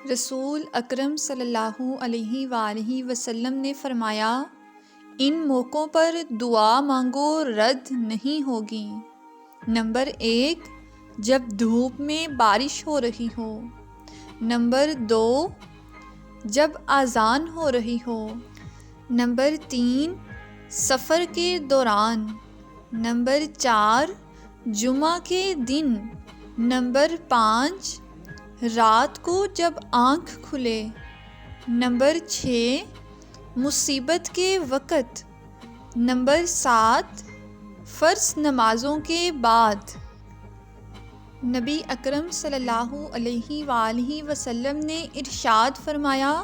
رسول اکرم صلی اللہ علیہ وآلہ وسلم نے فرمایا، ان موقعوں پر دعا مانگو رد نہیں ہوگی۔ نمبر 1، جب دھوپ میں بارش ہو رہی ہو۔ نمبر 2، جب اذان ہو رہی ہو۔ نمبر 3، سفر کے دوران۔ نمبر 4، جمعہ کے دن۔ نمبر 5، رات کو جب آنکھ کھلے۔ نمبر 6، مصیبت کے وقت۔ نمبر 7، فرض نمازوں کے بعد۔ نبی اکرم صلی اللہ علیہ وآلہ وسلم نے ارشاد فرمایا،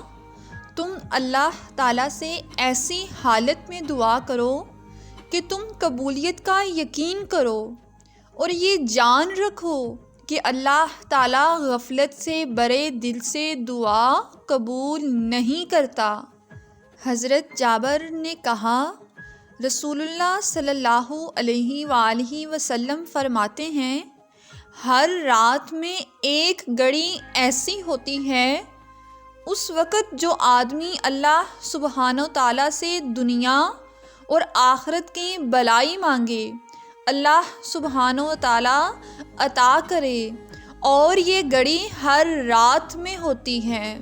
تم اللہ تعالیٰ سے ایسی حالت میں دعا کرو کہ تم قبولیت کا یقین کرو اور یہ جان رکھو کہ اللہ تعالیٰ غفلت سے برے دل سے دعا قبول نہیں کرتا۔ حضرت جابر نے کہا، رسول اللہ صلی اللہ علیہ وآلہ وسلم فرماتے ہیں، ہر رات میں ایک گھڑی ایسی ہوتی ہے، اس وقت جو آدمی اللہ سبحانہ و تعالیٰ سے دنیا اور آخرت کی بھلائی مانگے، اللہ سبحانہ و تعالیٰ عطا کرے، اور یہ گھڑی ہر رات میں ہوتی ہے۔